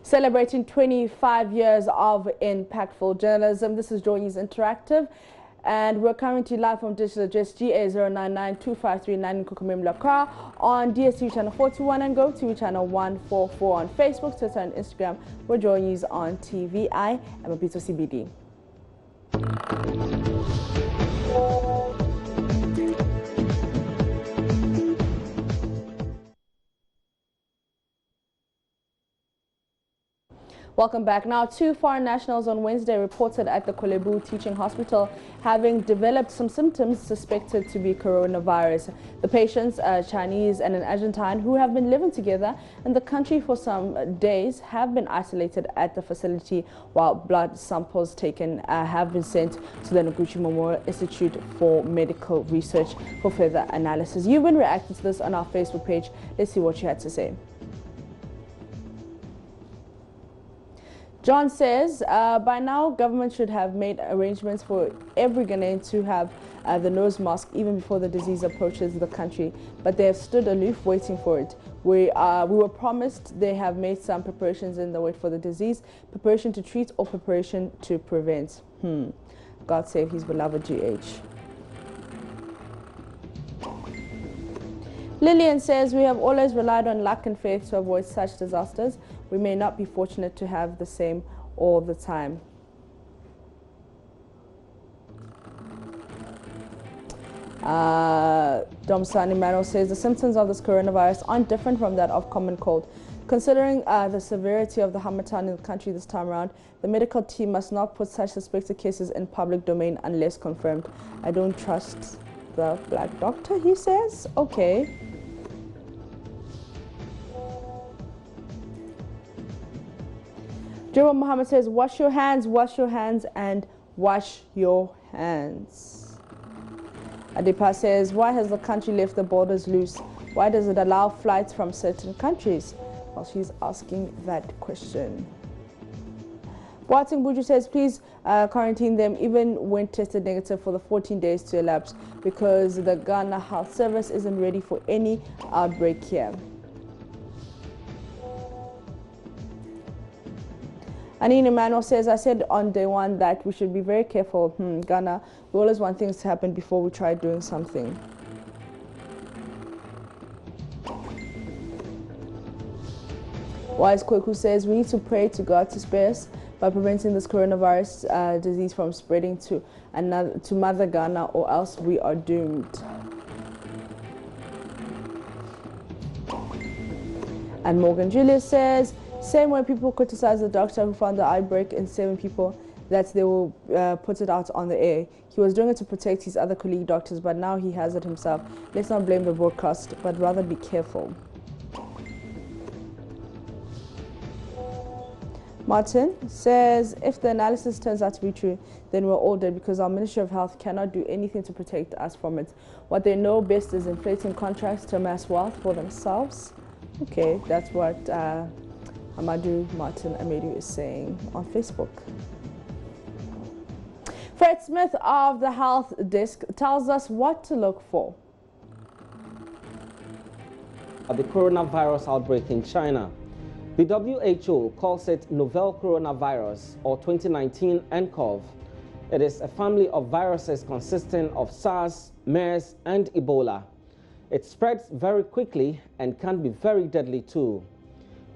Celebrating 25 years of impactful journalism. This is JoyNews Interactive, and we're coming to you live from digital address GA0992539 in Kukumim on DSTV channel 421 and GoTV channel 144 on Facebook, Twitter, and Instagram. We're JoyNews on TV. I am a Pito CBD. Welcome back. Now, 2 foreign nationals on Wednesday reported at the Kolebu Teaching Hospital having developed some symptoms suspected to be coronavirus. The patients, a Chinese and an Argentine, who have been living together in the country for some days, have been isolated at the facility, while blood samples taken have been sent to the Noguchi Memorial Institute for Medical Research for further analysis. You've been reacting to this on our Facebook page. Let's see what you had to say. John says, by now, government should have made arrangements for every Ghanaian to have the nose mask even before the disease approaches the country, but they have stood aloof waiting for it. We were promised they have made some preparations in the wait for the disease, preparation to treat or preparation to prevent. God save his beloved GH. Lillian says, we have always relied on luck and faith to avoid such disasters. We may not be fortunate to have the same all the time. Domsan Emmanuel says, the symptoms of this coronavirus aren't different from that of common cold. Considering the severity of the Harmattan in the country this time around, the medical team must not put such suspected cases in public domain unless confirmed. I don't trust the black doctor, he says. Okay. Jerome Muhammad says, wash your hands, and wash your hands. Adepa says, why has the country left the borders loose? Why does it allow flights from certain countries? Well, she's asking that question. Boating Buju says, please quarantine them even when tested negative for the 14 days to elapse, because the Ghana Health Service isn't ready for any outbreak here. Anine Emmanuel says, I said on day one that we should be very careful. Ghana, we always want things to happen before we try doing something. Wise Kweku says, we need to pray to God to spare us by preventing this coronavirus disease from spreading to Mother Ghana, or else we are doomed. And Morgan Julius says, same way people criticize the doctor who found the outbreak in 7 people, that they will put it out on the air. He was doing it to protect his other colleague doctors, but now he has it himself. Let's not blame the broadcast, but rather be careful. Martin says, if the analysis turns out to be true, then we're all dead, because our Ministry of Health cannot do anything to protect us from it. What they know best is inflating contracts to amass wealth for themselves. Okay, that's what Amadou Martin Amedu is saying on Facebook. Fred Smith of the Health Desk tells us what to look for. The coronavirus outbreak in China. The WHO calls it novel coronavirus, or 2019 nCoV. It is a family of viruses consisting of SARS, MERS, and Ebola. It spreads very quickly and can be very deadly too.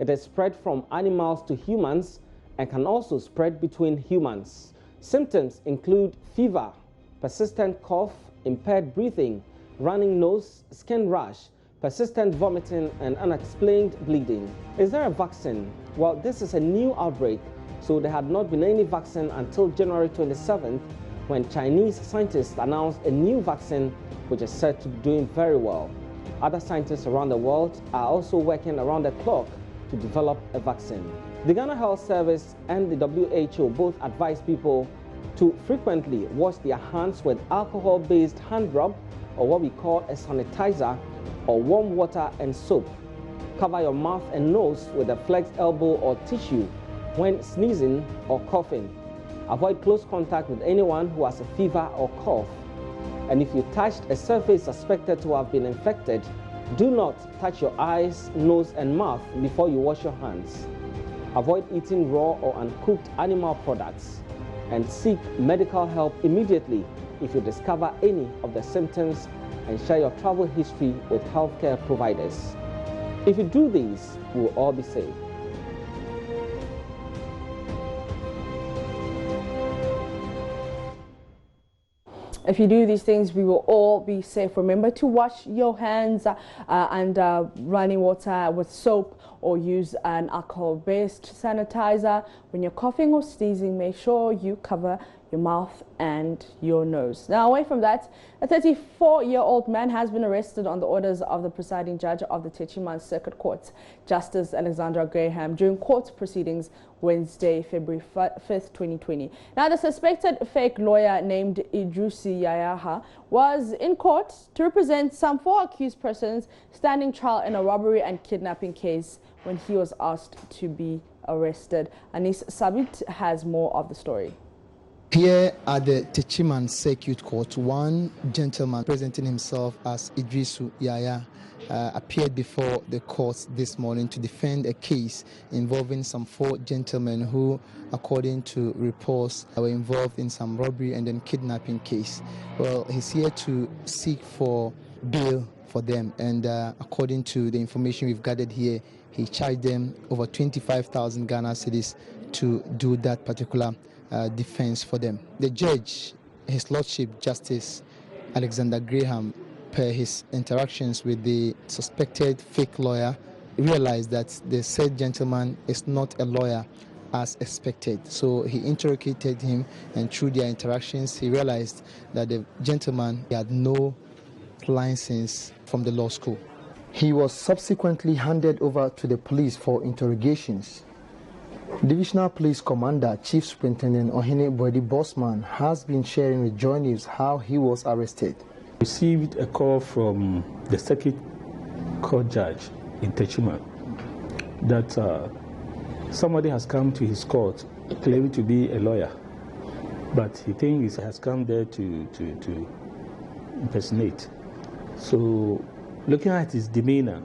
It is spread from animals to humans and can also spread between humans. Symptoms include fever, persistent cough, impaired breathing, running nose, skin rash, persistent vomiting, and unexplained bleeding. Is there a vaccine? Well, this is a new outbreak, so there had not been any vaccine until January 27th, when Chinese scientists announced a new vaccine which is said to be doing very well. Other scientists around the world are also working around the clock to develop a vaccine. The Ghana Health Service and the WHO both advise people to frequently wash their hands with alcohol-based hand rub, or what we call a sanitizer, or warm water and soap. Cover your mouth and nose with a flexed elbow or tissue when sneezing or coughing. Avoid close contact with anyone who has a fever or cough. And if you touched a surface suspected to have been infected, do not touch your eyes, nose, and mouth before you wash your hands. avoid eating raw or uncooked animal products, and seek medical help immediately if you discover any of the symptoms, and share your travel history with healthcare providers. If you do these, we will all be safe. If you do these things, we will all be safe. Remember to wash your hands under running water with soap, or use an alcohol-based sanitizer. When you're coughing or sneezing, make sure you cover your mouth and your nose. Now, away from that, a 34-year-old man has been arrested on the orders of the presiding judge of the Techiman Circuit Court, Justice Alexandra Graham, during court proceedings Wednesday, February 5th, 2020. Now, the suspected fake lawyer named Idrisi Yayaha was in court to represent some 4 accused persons standing trial in a robbery and kidnapping case when he was asked to be arrested. Anis Sabit has more of the story. Here at the Techiman Circuit Court, one gentleman presenting himself as Idrisu Yaya appeared before the court this morning to defend a case involving some 4 gentlemen who, according to reports, were involved in some robbery and then kidnapping case. Well, he's here to seek for bail for them, and according to the information we've gathered here, he charged them over 25,000 Ghana cedis to do that particular defense for them. The judge, His Lordship Justice Alexander Graham, per his interactions with the suspected fake lawyer, realized that the said gentleman is not a lawyer as expected. So he interrogated him, and through their interactions, he realized that the gentleman had no license from the law school. He was subsequently handed over to the police for interrogations. Divisional Police Commander Chief Superintendent Ohene Bodi Bosman has been sharing with JoyNews how he was arrested. Received a call from the Circuit Court judge in Techiman that somebody has come to his court claiming to be a lawyer, but he thinks he has come there to impersonate. So, looking at his demeanor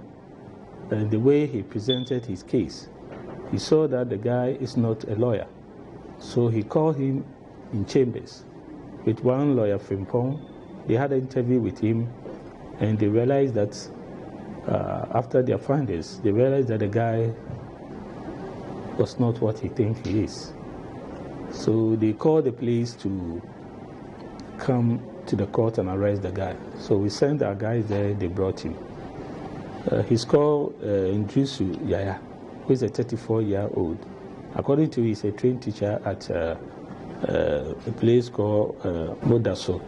and the way he presented his case, he saw that the guy is not a lawyer. So he called him in chambers with one lawyer, Frimpong. They had an interview with him, and they realized that after their findings, they realized that the guy was not what he thinks he is. So they called the police to come to the court and arrest the guy. So we sent our guys there, they brought him. He's called Idrisu Yaya, who is a 34-year-old. According to him, he's a trained teacher at a place called Modaso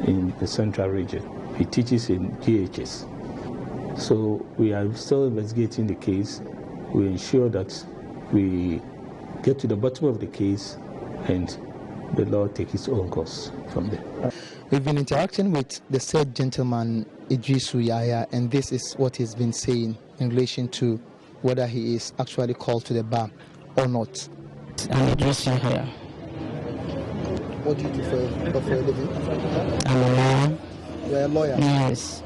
in the central region. He teaches in GHS. So we are still investigating the case. We ensure that we get to the bottom of the case and the law take its own course from there. We've been interacting with the said gentleman, Idrisu Yaya, and this is what he's been saying in relation to whether he is actually called to the bar or not. I'm Idrisu Yaya. What do you do for a living? I'm a lawyer. You're a lawyer? Yes.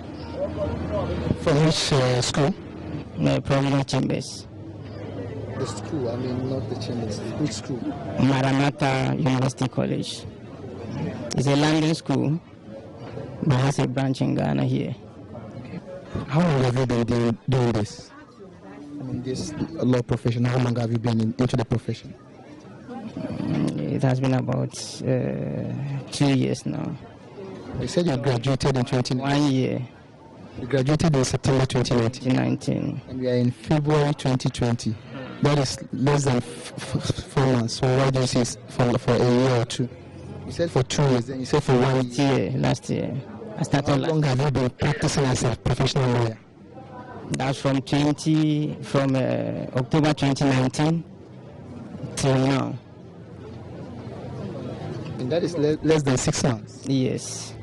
From which school? No, Providence Chambers. The school, I mean not the chambers. Which school? Maranatha University College. It's a London school, but has a branch in Ghana here. How long have you been doing this? I mean, this law profession, how long have you been into the profession? It has been about 2 years now. You said you graduated in 2019. 1 year. You graduated in September 2019. And we are in February 2020. That is less than 4 months. So why do you say for a year or two? You said for 2 years, then you said for 1 year. Last year. I started. How long have you been practicing as a professional lawyer? That's from October 2019 till now. And that is less than 6 months? Yes.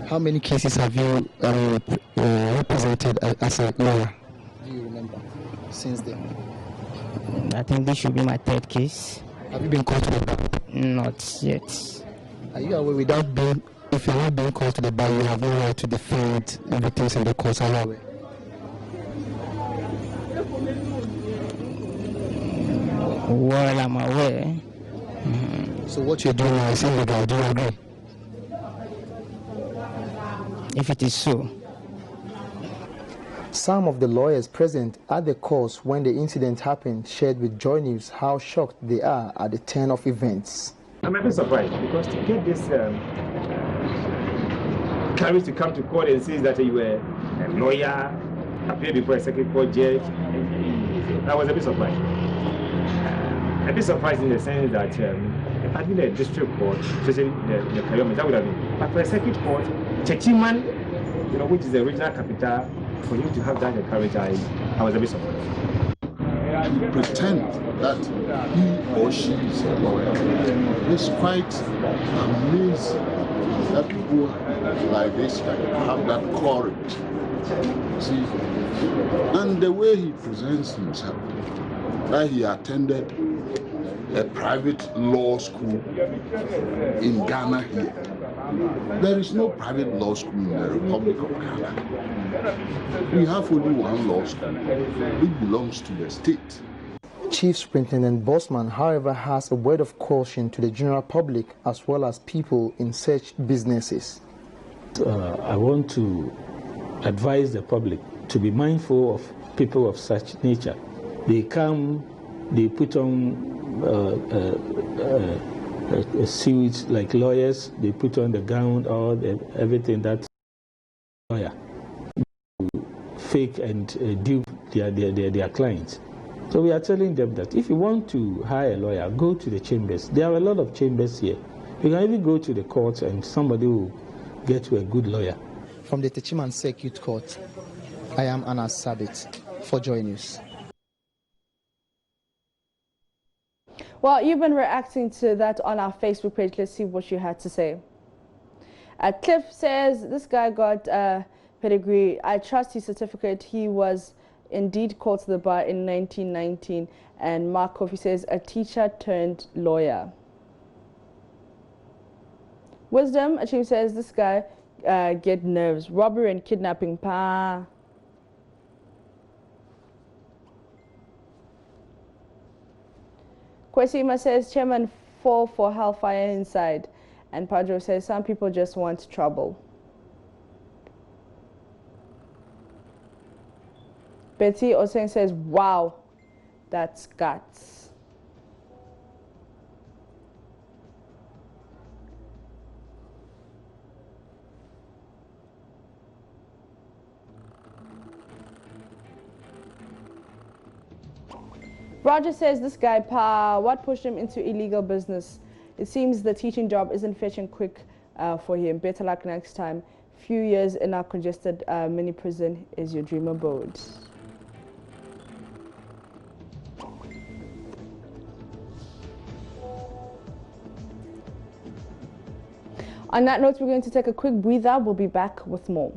How many cases have you represented as a lawyer? Do you remember since then? I think this should be my 3rd case. Have you been called to the bar? Not yet. Are you aware if you're not being called to the bar, you have no right to defend victims in the courts? Are you aware? Well, I'm aware. So what you're doing now is illegal. Do you agree? If it is so. Some of the lawyers present at the course when the incident happened shared with Joy News how shocked they are at the turn of events. I'm a bit surprised because to get this courage to come to court and say that you were a lawyer, appear before a circuit court judge, I was a bit surprised. A bit surprised in the sense that had been a district court, especially the Kayomis, that would have been. But for a circuit court, Chechiman, which is the regional capital, for him to have that courage, I was a bit surprised. Pretend that he or she is a lawyer. It's quite amazing that people like this can have that courage. See, and the way he presents himself, that he attended a private law school in Ghana here. There is no private law school in the Republic of Ghana. We have only one law school. It belongs to the state. Chief Superintendent Bosman, however, has a word of caution to the general public as well as people in such businesses. I want to advise the public to be mindful of people of such nature. They come, they put on a suit like lawyers, they put on the gown or everything that's lawyer, fake and dupe their clients. So we are telling them that if you want to hire a lawyer, go to the chambers. There are a lot of chambers here. You can even go to the court and somebody will get you a good lawyer. From the Techiman Circuit Court, I am Anas Sabit for Joy News. Well, you've been reacting to that on our Facebook page. Let's see what you had to say. Cliff says, this guy got a pedigree. I trust his certificate. He was indeed called to the bar in 1919. And Mark Kofi says, a teacher turned lawyer. Wisdom Achim says, this guy get nerves. Robbery and kidnapping. Pa. Kwesima says, chairman fall for hellfire inside. And Padro says, some people just want trouble. Betty Oseng says, wow, that's guts. Roger says, this guy, what pushed him into illegal business? It seems the teaching job isn't fetching quick for him. Better luck next time. Few years in our congested mini prison is your dream abode. On that note, we're going to take a quick breather. We'll be back with more.